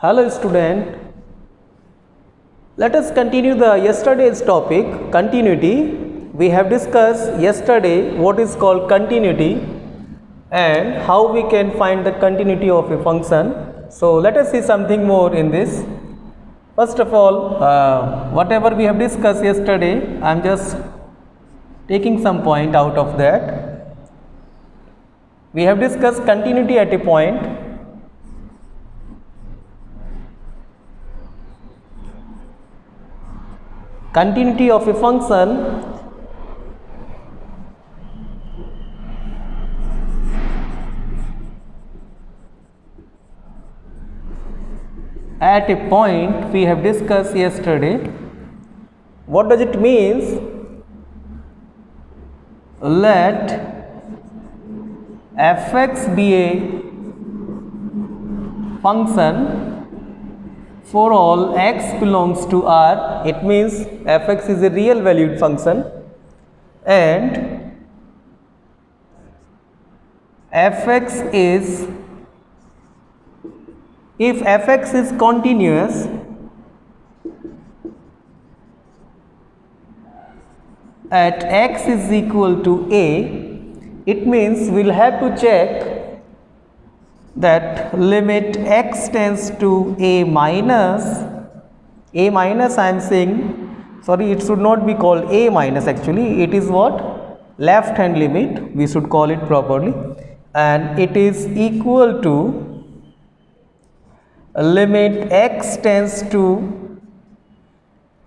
Hello student, let us continue the yesterday's topic continuity. We have discussed yesterday what is called continuity and how we can find the continuity of a function. So let us see something more in this. First of all, whatever we have discussed yesterday, I am just taking some point out of that. We have discussed continuity at a point. Continuity of a function at a point we have discussed yesterday. What does it means? Let fx be a function for all x belongs to R. It means fx is a real valued function and fx is, if fx is continuous, at x is equal to a, it means we will have to check that limit x tends to a minus I am saying, sorry, it should not be called a minus, actually it is what, left hand limit, we should call it properly, and it is equal to limit x tends to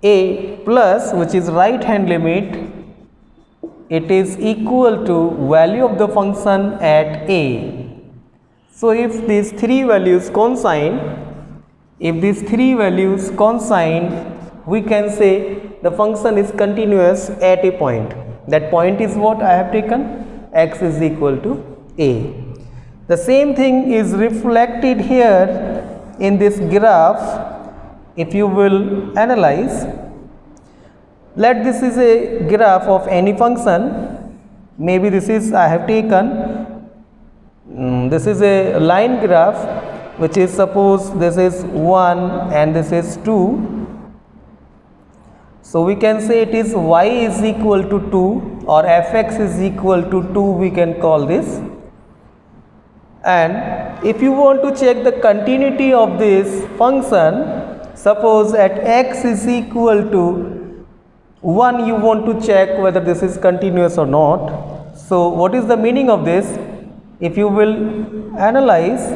a plus, which is right hand limit, it is equal to value of the function at a. So if these three values coincide, we can say the function is continuous at a point. That point is what I have taken, x is equal to a. The same thing is reflected here in this graph. If you will analyze, let this is a graph of any function. Maybe this is I have taken. This is a line graph, which is, suppose this is 1 and this is 2. So we can say it is y is equal to 2 or fx is equal to 2, we can call this. And if you want to check the continuity of this function, suppose at x is equal to 1, you want to check whether this is continuous or not. So what is the meaning of this? If you will analyze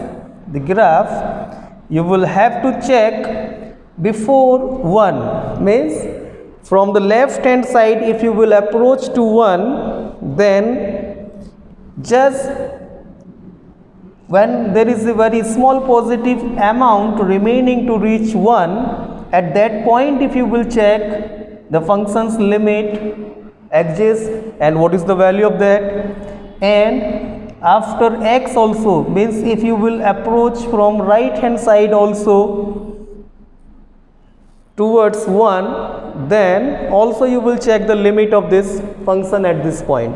the graph, you will have to check before 1, means from the left hand side, if you will approach to 1, then just when there is a very small positive amount remaining to reach 1, at that point if you will check the function's limit exists and what is the value of that, and after x also, means if you will approach from right hand side also towards 1, then also you will check the limit of this function at this point.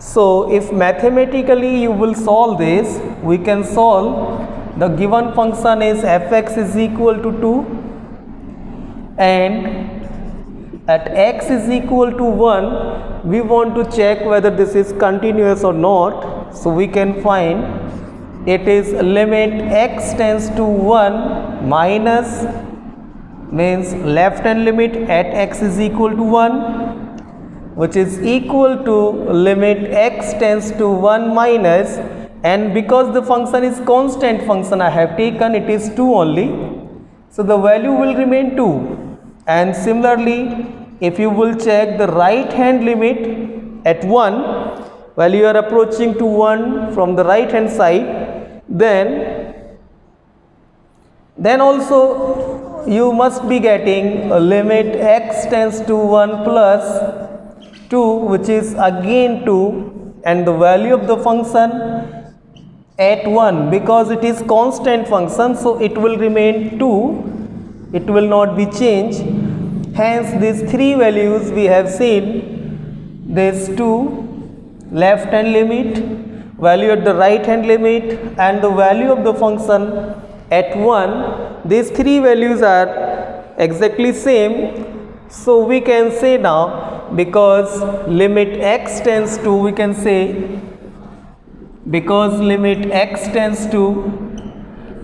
So if mathematically you will solve this, we can solve the given function is fx is equal to 2 and at x is equal to 1, we want to check whether this is continuous or not. So we can find it is limit x tends to 1 minus, means left hand limit at x is equal to 1, which is equal to limit x tends to 1 minus, and because the function is constant function I have taken, it is 2 only, so the value will remain 2. And similarly, if you will check the right hand limit at 1, while you are approaching to 1 from the right hand side, then also you must be getting a limit x tends to 1 plus 2, which is again 2, and the value of the function at 1, because it is constant function, so it will remain 2, it will not be changed. Hence these three values we have seen, this 2 left hand limit, value at the right hand limit, and the value of the function at 1 these three values are exactly same. So we can say now, because limit x tends to, we can say, because limit x tends to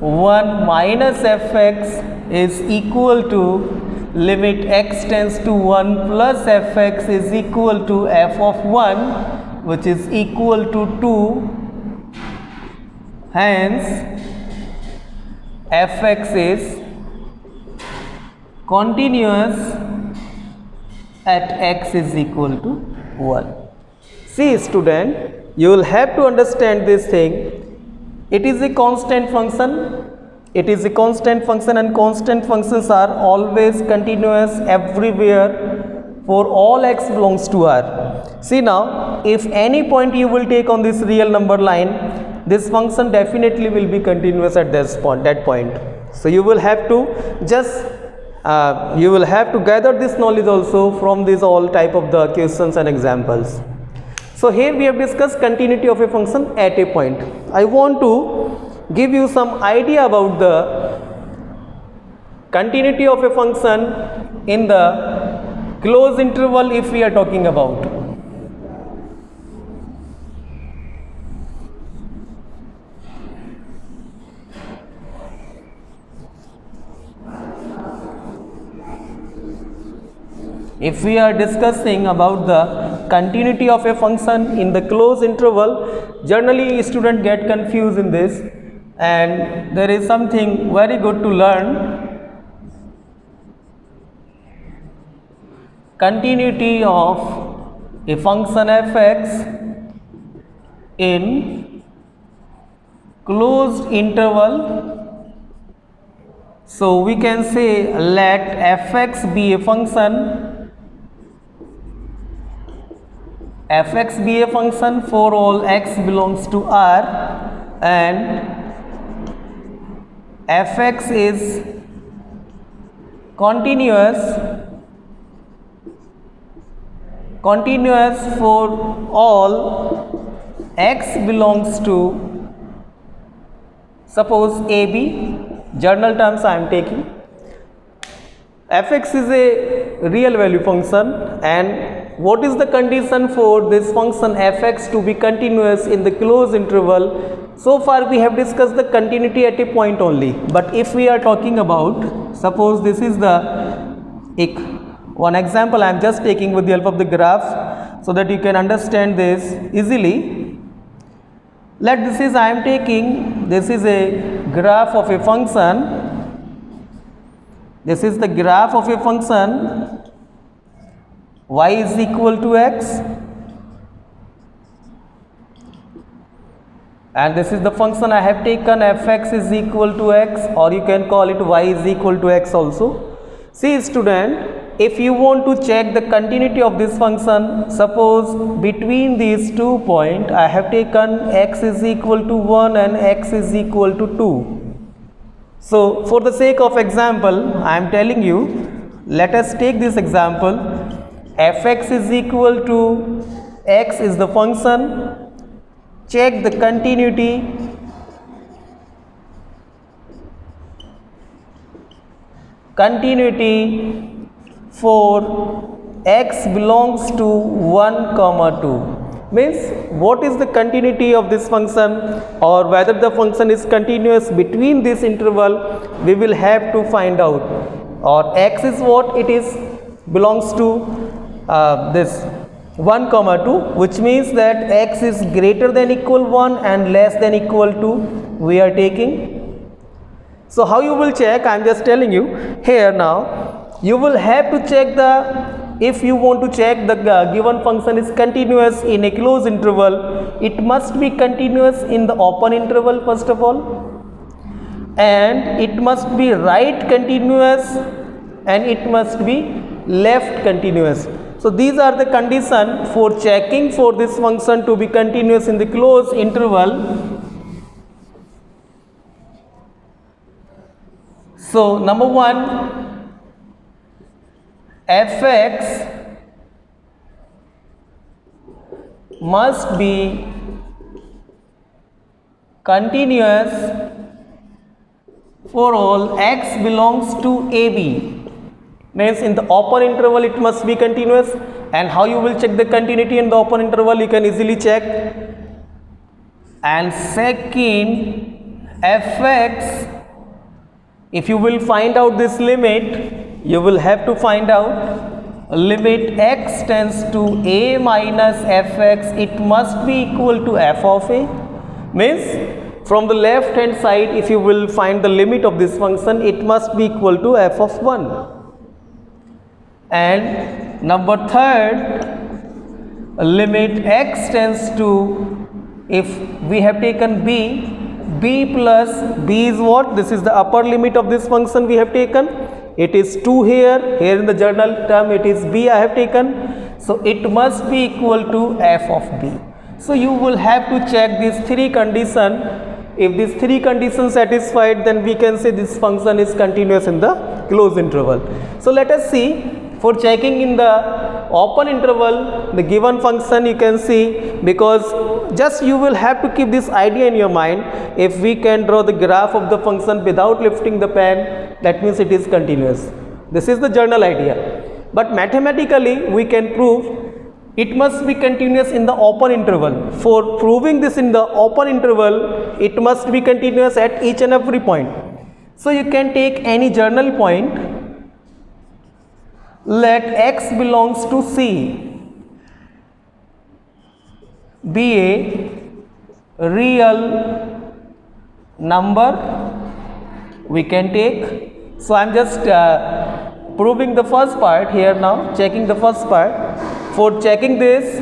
1 minus fx is equal to limit x tends to 1 plus fx is equal to f of 1, which is equal to 2. Hence fx is continuous at x is equal to 1. See student, you will have to understand this thing. It is a constant function. It is a constant function, and constant functions are always continuous everywhere for all x belongs to R. See now, if any point you will take on this real number line, this function definitely will be continuous at that point. So you will have to just you will have to gather this knowledge also from these all type of the questions and examples. So here we have discussed continuity of a function at a point. I want to give you some idea about the continuity of a function in the closed interval if we are talking about. If we are discussing about the continuity of a function in the closed interval, generally students get confused in this, and there is something very good to learn. Continuity of a function fx in closed interval. So we can say let fx be a function, fx be a function for all x belongs to R, and fx is continuous for all x belongs to, suppose AB, general terms I am taking. Fx is a real value function, and what is the condition for this function fx to be continuous in the closed interval? So far we have discussed the continuity at a point only, but if we are talking about, suppose this is the one example I am just taking with the help of the graph so that you can understand this easily. Let this is I am taking, this is a graph of a function. This is the graph of a function y is equal to x, and this is the function I have taken fx is equal to x, or you can call it y is equal to x also. See student, if you want to check the continuity of this function, suppose between these 2 points I have taken x is equal to 1 and x is equal to 2. So for the sake of example I am telling you, let us take this example. Fx is equal to x is the function. Check the continuity. Continuity for x belongs to 1 comma 2 means what is the continuity of this function, or whether the function is continuous between this interval, we will have to find out. Or x is what it is, belongs to this 1 comma 2, which means that x is greater than equal 1 and less than equal to we are taking. So how you will check, I am just telling you here now. You will have to check if you want to check the given function is continuous in a closed interval, it must be continuous in the open interval first of all, and it must be right continuous, and it must be left continuous. So these are the conditions for checking for this function to be continuous in the closed interval. So number 1, fx must be continuous for all x belongs to AB. Means in the open interval it must be continuous. And how you will check the continuity in the open interval? You can easily check. And second, fx, if you will find out this limit, you will have to find out limit x tends to a minus fx, it must be equal to f of a. Means from the left hand side, if you will find the limit of this function, it must be equal to f of 1. And number third, limit x tends to, if we have taken b plus b is what? This is the upper limit of this function we have taken. It is 2 here in the journal term it is b I have taken. So it must be equal to f of b. So you will have to check these three conditions. If these three conditions satisfied, then we can say this function is continuous in the closed interval. So let us see. For checking in the open interval, the given function you can see, because just you will have to keep this idea in your mind. If we can draw the graph of the function without lifting the pen, that means it is continuous. This is the general idea. But mathematically we can prove it must be continuous in the open interval. For proving this in the open interval, it must be continuous at each and every point. So you can take any journal point. Let x belongs to C be a real number, we can take. So I am just proving the first part here now, checking the first part. For checking this,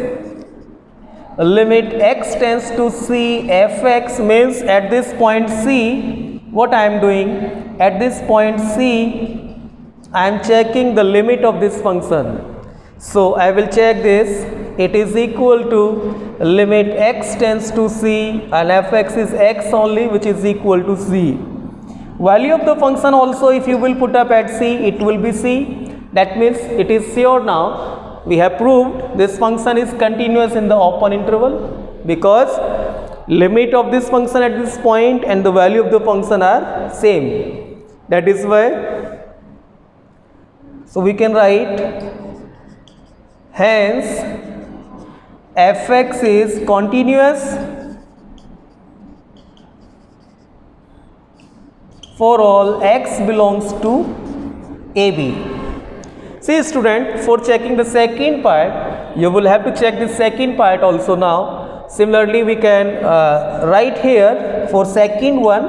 limit x tends to C fx means at this point C, what I am doing? At this point C, I am checking the limit of this function. So I will check this. It is equal to limit x tends to C and fx is x only, which is equal to C. Value of the function also, if you will put up at C, it will be C. That means it is sure now. We have proved this function is continuous in the open interval, because limit of this function at this point and the value of the function are same. That is why. So we can write, hence fx is continuous for all x belongs to AB. See student, for checking the second part, you will have to check the second part also now. Similarly, we can write here for second one,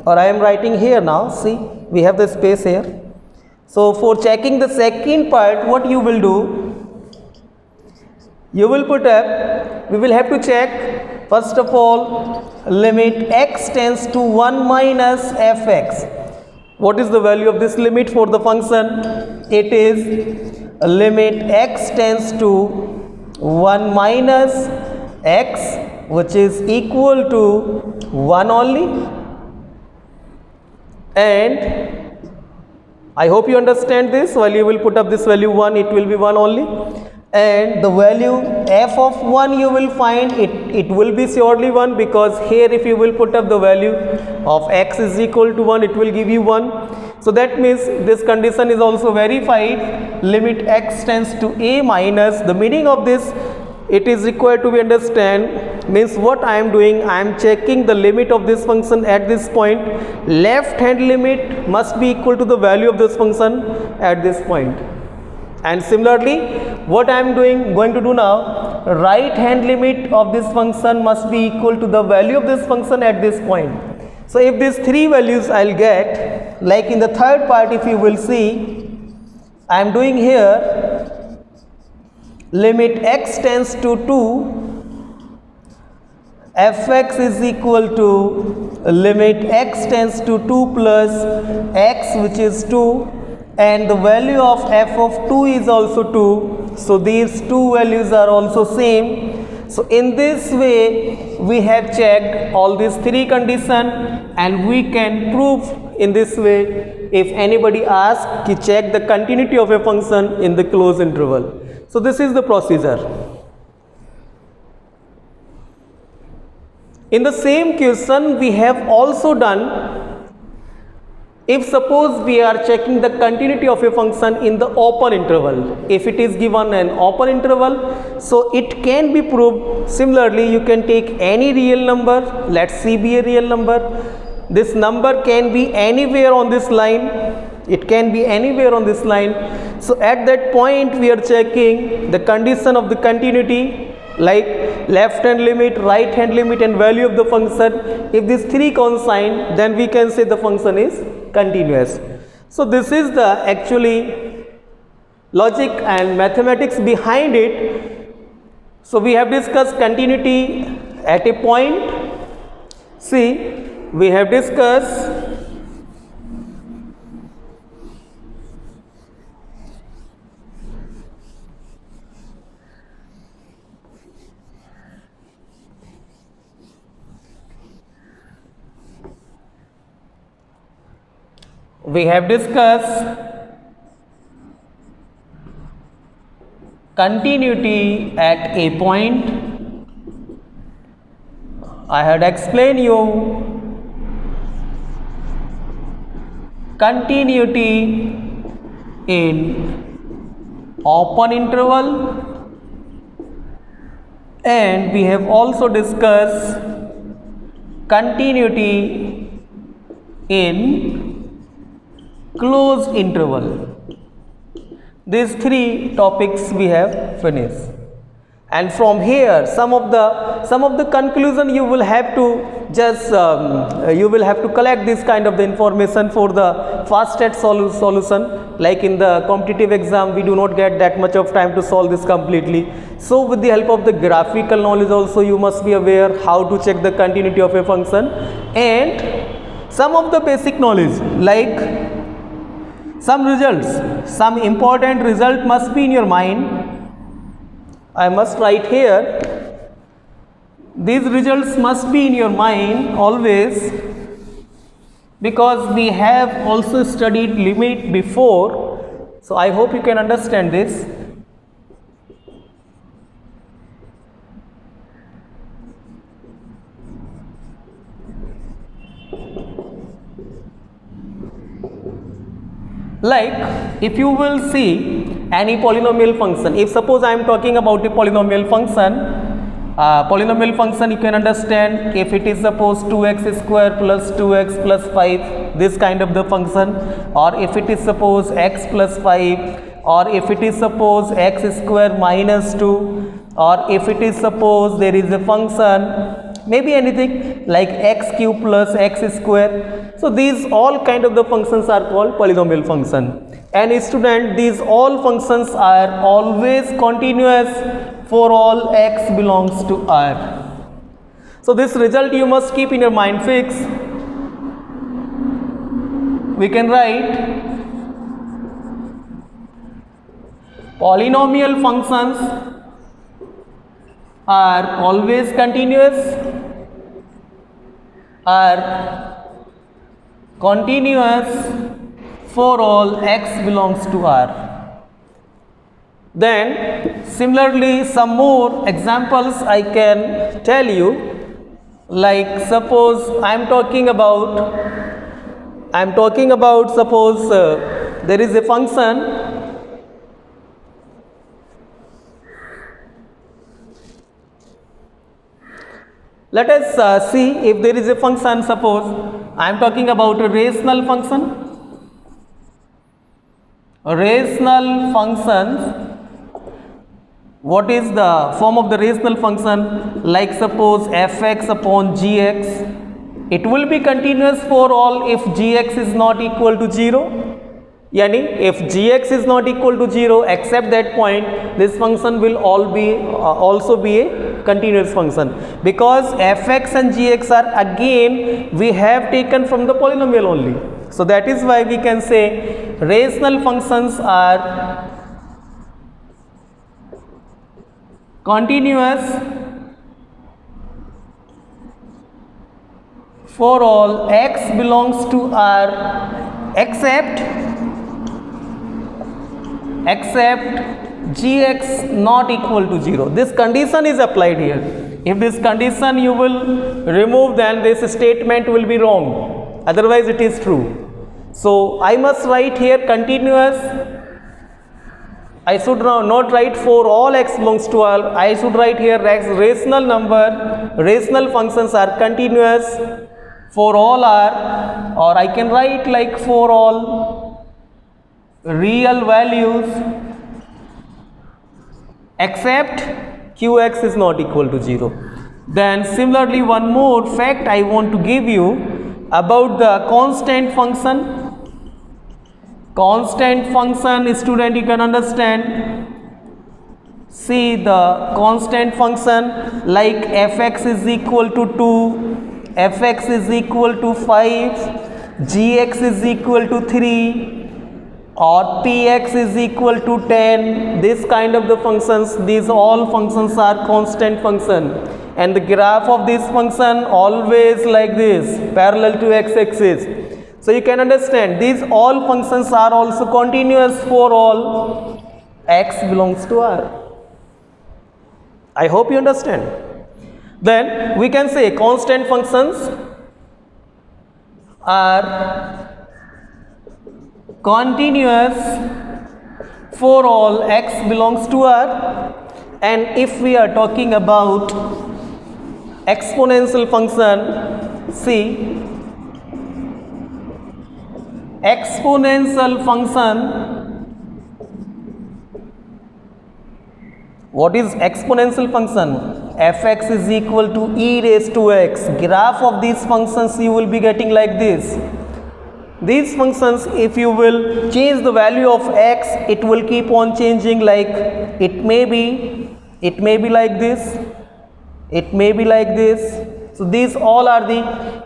or I am writing here now. See, we have the space here. So for checking the second part, what you will do? You will put up, we will have to check first of all limit x tends to 1 minus fx. What is the value of this limit for the function? It is limit x tends to 1 minus x, which is equal to 1 only. And I hope you understand this. While you will put up this value 1, it will be 1 only. And the value f of 1 you will find, it will be surely 1, because here if you will put up the value of x is equal to 1, it will give you 1. So that means this condition is also verified. Limit x tends to a minus, the meaning of this, it is required to be understand, means what I am doing, I am checking the limit of this function at this point. Left hand limit must be equal to the value of this function at this point. And similarly, what I am going to do now, right hand limit of this function must be equal to the value of this function at this point. So if these three values I will get, like in the third part, if you will see, I am doing here limit x tends to 2, fx is equal to limit x tends to 2 plus x, which is 2, and the value of f of 2 is also 2. So these two values are also same. So in this way we have checked all these three conditions, and we can prove in this way. If anybody asks to check the continuity of a function in the closed interval. So this is the procedure. In the same question we have also done If suppose we are checking the continuity of a function in the open interval, if it is given an open interval, so it can be proved. Similarly, you can take any real number, let C be a real number. This number can be anywhere on this line, it can be anywhere on this line. So at that point we are checking the condition of the continuity, like left hand limit, right hand limit and value of the function. If these three coincide, then we can say the function is continuous. So this is the actually logic and mathematics behind it. So we have discussed continuity at a point. See, we have discussed continuity at a point. I had explained you continuity in open interval, and we have also discussed continuity in closed interval. These three topics we have finished, and from here some of the conclusion you will have to just you will have to collect this kind of the information for the fast stat solution. Like in the competitive exam, we do not get that much of time to solve this completely. So with the help of the graphical knowledge also, you must be aware how to check the continuity of a function, and some of the basic knowledge like some results, some important result must be in your mind. I must write here, these results must be in your mind always, because we have also studied limit before. So I hope you can understand this. Like if you will see any polynomial function, if suppose I am talking about a polynomial function, you can understand if it is suppose 2x square plus 2x plus 5, this kind of the function, or if it is suppose x plus 5, or if it is suppose x square minus 2, or if it is suppose there is a function maybe anything like x cube plus x square. So these all kind of the functions are called polynomial function. And student, these all functions are always continuous for all x belongs to R. So this result you must keep in your mind fix. We can write polynomial functions are always continuous, for all x belongs to R. Then similarly some more examples I can tell you, like suppose I am talking about suppose there is a function Let us see if there is a function. Suppose I am talking about a rational function. Rational functions. What is the form of the rational function? Like suppose fx upon gx. It will be continuous for all if gx is not equal to 0. Yani if gx is not equal to 0, except that point, this function will also be a continuous function, because fx and gx are again we have taken from the polynomial only. So that is why we can say rational functions are continuous for all x belongs to R except gx not equal to 0. This condition is applied here. If this condition you will remove, then this statement will be wrong, otherwise it is true. So I must write here continuous. I should not write for all x belongs to R. I should write here x rational number, rational functions are continuous for all R, or I can write like for all real values except qx is not equal to 0. Then similarly, one more fact I want to give you about the constant function. Constant function, student, you can understand. See the constant function like fx is equal to 2, fx is equal to 5, gx is equal to 3, or px is equal to 10. This kind of the functions, these all functions are constant function, and the graph of this function always like this, parallel to x-axis. So you can understand these all functions are also continuous for all x belongs to R. I hope you understand. Then we can say constant functions are continuous for all x belongs to R. And if we are talking about exponential function, see, exponential function, what is exponential function? Fx is equal to e raised to x. Graph of these functions you will be getting like this. These functions, if you will change the value of x, it will keep on changing, like it may be like this, it may be like this. So these all are the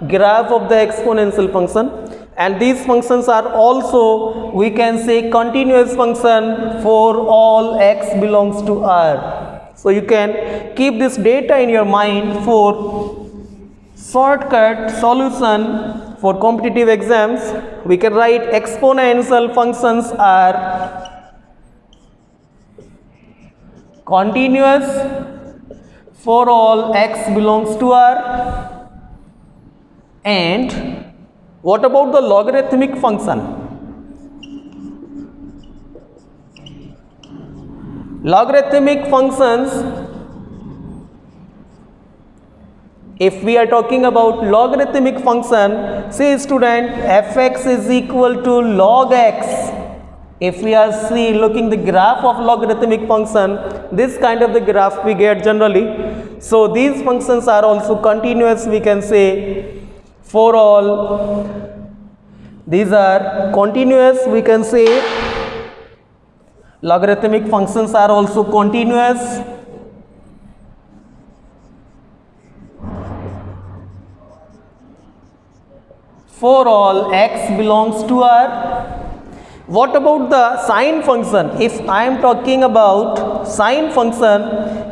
graph of the exponential function, and these functions are also, we can say, continuous function for all x belongs to R. So you can keep this data in your mind for shortcut solution for competitive exams. We can write exponential functions are continuous for all x belongs to R. And what about the logarithmic function? Logarithmic functions, if we are talking about logarithmic function, say student, fx is equal to log x. If we are looking the graph of logarithmic function, this kind of the graph we get generally. So these functions are also continuous, we can say, for all. These are continuous, we can say. Logarithmic functions are also continuous. For all x belongs to R. What about the sine function? If I am talking about sine function,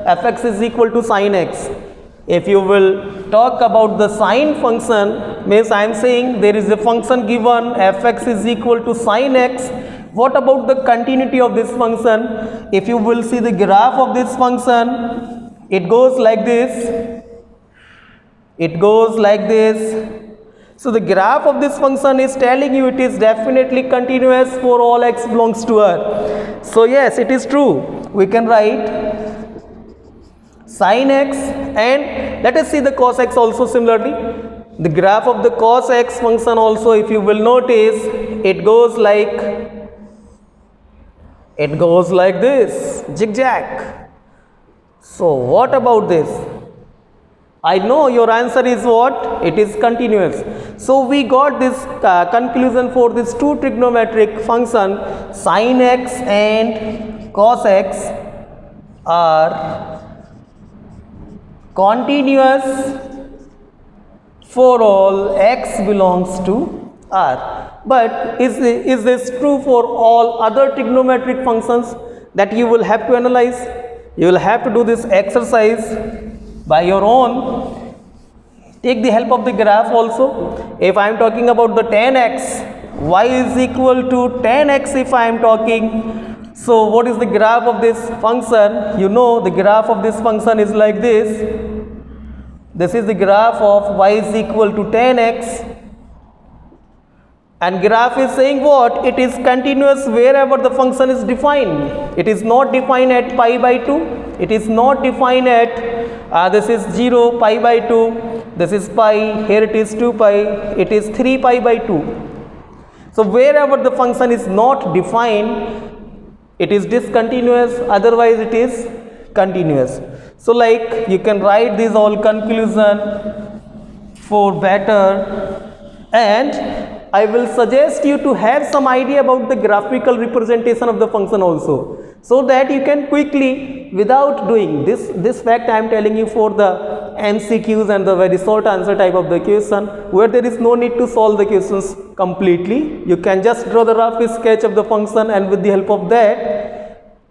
fx is equal to sine x. If you will talk about the sine function, means I am saying there is a function given fx is equal to sine x. What about the continuity of this function? If you will see the graph of this function, it goes like this. It goes like this. So the graph of this function is telling you it is definitely continuous for all x belongs to R. So yes, it is true. We can write sin x, and let us see the cos x also similarly. The graph of the cos x function also, if you will notice, it goes like this, zigzag. So what about this? I know your answer is what? It is continuous. So we got this conclusion for this two trigonometric function, sin x and cos x are continuous for all x belongs to R. But is this true for all other trigonometric functions? That you will have to analyze. You will have to do this exercise by your own. Take the help of the graph also. If I am talking about the tan x, y is equal to tan x if I am talking. So what is the graph of this function? You know the graph of this function is like this. This is the graph of y is equal to tan x, And graph is saying what? It is continuous wherever the function is defined. It is not defined at pi by 2. It is not defined at this is 0, pi by 2. This is pi. Here it is 2 pi. It is 3 pi by 2. So wherever the function is not defined, it is discontinuous. Otherwise, it is continuous. So like you can write this all conclusion for better, and I will suggest you to have some idea about the graphical representation of the function also, so that you can quickly, without doing this fact I am telling you for the MCQs and the very short answer type of the question, where there is no need to solve the questions completely. You can just draw the rough sketch of the function, and with the help of that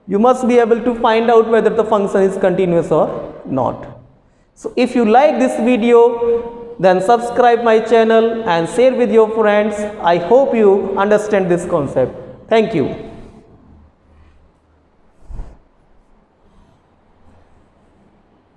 you must be able to find out whether the function is continuous or not. So if you like this video, then subscribe my channel and share with your friends. I hope you understand this concept. Thank you.